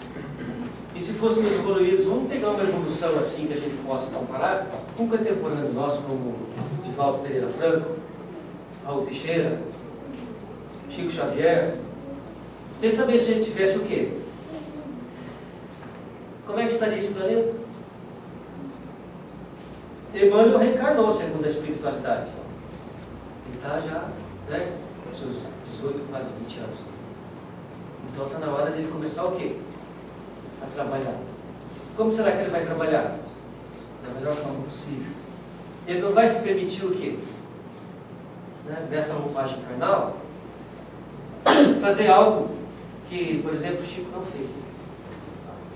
E se fôssemos evoluídos, vamos pegar uma evolução assim que a gente possa comparar com um contemporâneo nosso como Divaldo Pereira Franco, Raul Teixeira, Chico Xavier. Pensa bem se a gente tivesse o quê? Como é que estaria esse planeta? Emmanuel reencarnou, segundo a espiritualidade. Ele está já, né, com seus 18, quase 20 anos. Então está na hora dele começar o quê? A trabalhar. Como será que ele vai trabalhar? Da melhor forma possível. Ele não vai se permitir o quê? Né, nessa roupagem carnal, fazer algo que, por exemplo, Chico não fez.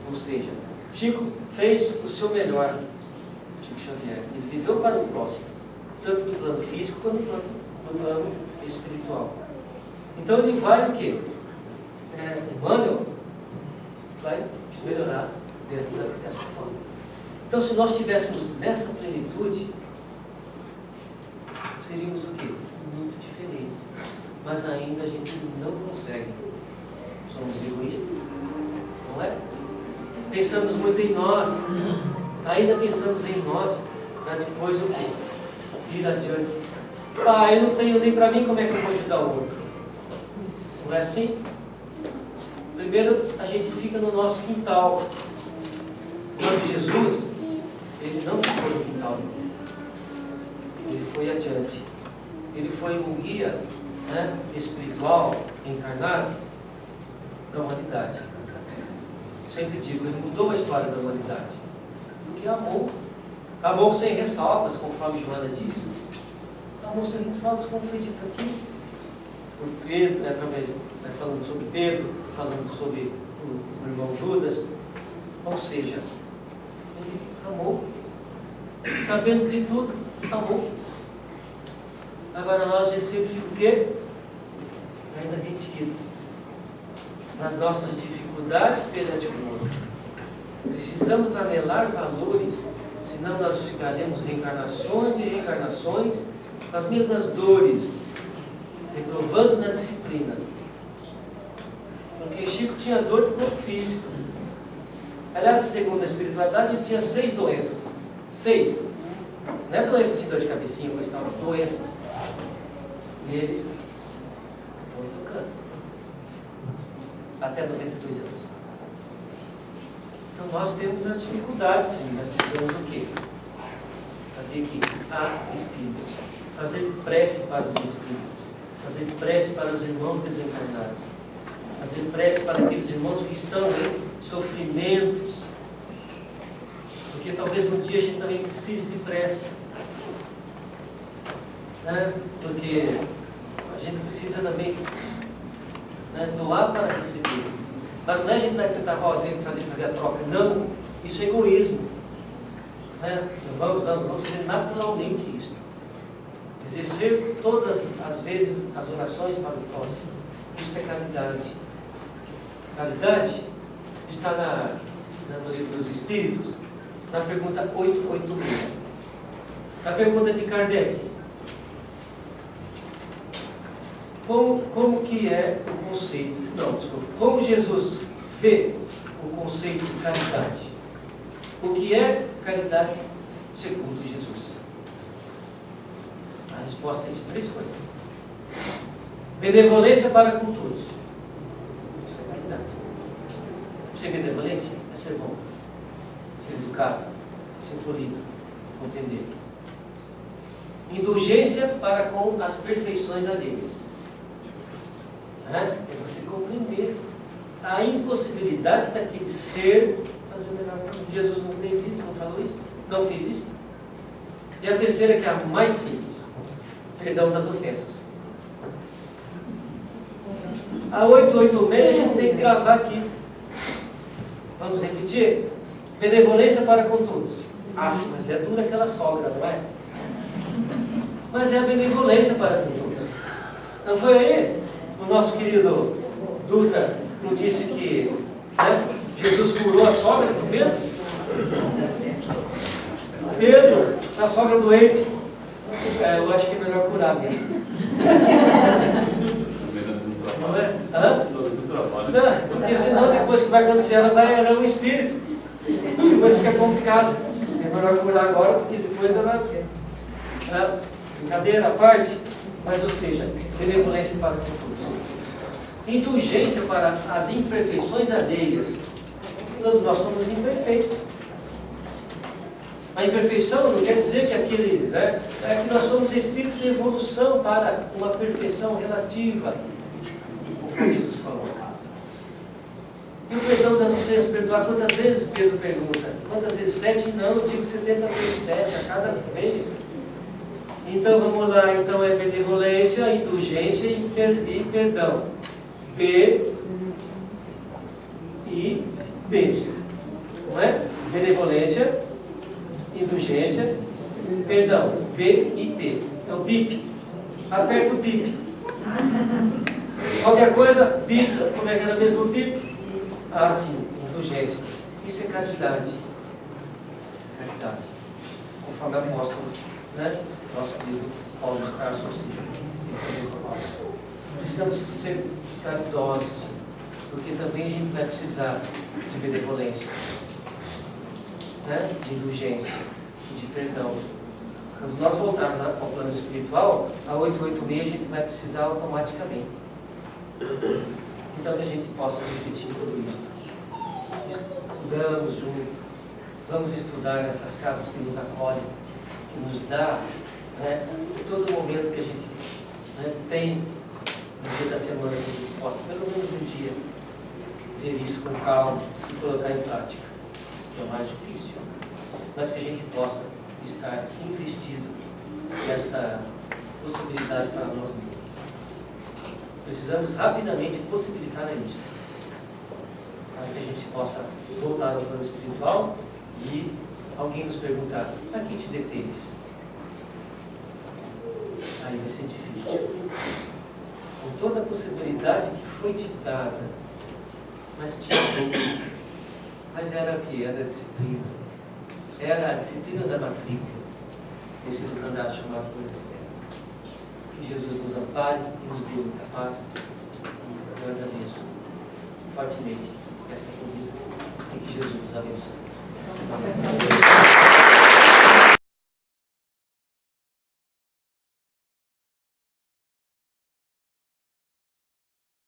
Ou seja, Chico fez o seu melhor, Chico Xavier. Ele viveu para o próximo, tanto no plano físico quanto no plano espiritual. Então ele vai o quê? Emmanuel vai melhorar dentro dessa forma. Então, se nós estivéssemos nessa plenitude, seríamos o quê? Muito diferentes. Mas ainda a gente não consegue. Somos egoístas, não é? Pensamos muito em nós, ainda pensamos em nós, para depois o quê? Ir adiante. Eu não tenho nem para mim, como é que eu vou ajudar o outro? Não é assim? Primeiro, a gente fica no nosso quintal. Quando Jesus, ele não ficou no quintal. Ele foi adiante. Ele foi um guia, né, espiritual, encarnado, da humanidade. Sempre digo, ele mudou a história da humanidade. Porque amou. Amou sem ressalvas, conforme Joana diz. Amou sem ressalvas, como foi dito aqui. Por Pedro, falando sobre Pedro, falando sobre o irmão Judas. Ou seja, ele amou. Sabendo de tudo, amou. Agora nós, a gente sempre fica o quê? Ainda retido. Nas nossas dificuldades perante o outro. Precisamos anelar valores, senão nós ficaremos reencarnações e reencarnações com as mesmas dores, reprovando na disciplina. Porque Chico tinha dor do corpo físico. Aliás, segundo a espiritualidade, ele tinha 6 doenças. 6. Não é doença assim, dor de cabecinha, coisa tal, doenças. E ele vão tocando. Até 92 anos. Então nós temos as dificuldades, sim, mas precisamos o quê? Saber que há espíritos. Fazer prece para os espíritos. Fazer prece para os irmãos desencarnados. Fazer prece para aqueles irmãos que estão em sofrimentos. Porque talvez um dia a gente também precise de prece. Né? Porque a gente precisa também, né, doar para receber. Mas não é a gente vai tentar fazer a troca. Não, isso é egoísmo. Né? Vamos fazer naturalmente isso. Exercer todas as vezes as orações para o próximo. Isso é caridade. Caridade está no livro dos Espíritos, na pergunta 886. A pergunta de Kardec. Como que é o conceito? Não, desculpa. Como Jesus vê o conceito de caridade? O que é caridade segundo Jesus? A resposta é de 3 coisas. Benevolência para com todos. Isso é caridade. Ser benevolente é ser bom, ser educado, ser polido, compreender. Indulgência para com as perfeições alheias. É você compreender a impossibilidade daquele ser fazer o melhor para mim. Jesus não teve isso, não falou isso, não fez isso. E a terceira, que é a mais simples, perdão das ofensas. A 886 a gente tem que gravar aqui. Vamos repetir? Benevolência para com todos. Mas é dura aquela sogra, não é? Mas é a benevolência para com todos. Não foi aí? O nosso querido Dutra não disse que, né, Jesus curou a sogra do Pedro? Pedro, a sogra doente. Eu acho que é melhor curar mesmo. Não é? Não, porque senão depois que vai acontecer, ela vai era um espírito. Depois fica complicado. É melhor curar agora, porque depois ela... Brincadeira à parte. Mas, ou seja, benevolência para todos. Indulgência para as imperfeições alheias. Todos nós somos imperfeitos. A imperfeição não quer dizer que aquele... Né, é que nós somos espíritos em evolução para uma perfeição relativa. Como Jesus falou. E o perdão das ofensas, perdoar quantas vezes? Pedro pergunta. Quantas vezes? 7? Não, eu digo 70 vezes 7 a cada vez. Então vamos lá, então é benevolência, indulgência e perdão. B e B. Não é? Benevolência, indulgência, perdão. B e P. É o BIP. Aperta o BIP. Qualquer coisa, BIP. Como é que era mesmo o BIP? Ah, sim, indulgência. Isso é caridade. Caridade. Conforme o apóstolo, né? Nosso querido Paulo de Tarso. Precisamos ser caridosos, porque também a gente vai precisar de benevolência, né? De indulgência e de perdão. Quando nós voltarmos ao plano espiritual, a 886 a gente vai precisar automaticamente. Então que a gente possa refletir tudo isso. Estudamos juntos, vamos estudar nessas casas que nos acolhem, que nos dá, né, todo momento que a gente, né, tem no dia da semana que a gente possa, pelo menos um dia, ver isso com calma e colocar em prática. É o mais difícil. Mas que a gente possa estar investido nessa possibilidade para nós mesmos. Precisamos rapidamente possibilitar isso, para que a gente possa voltar ao plano espiritual e alguém nos perguntar: a quem te deteres? Aí vai ser difícil. Com toda a possibilidade que foi te dada, mas tinha pouco. Mas era o que? Era a disciplina. Era a disciplina da matrícula desse educandado chamado por Evangelho. Que Jesus nos ampare e nos dê muita paz. Eu agradeço fortemente esta convite e que Jesus nos abençoe. Amém.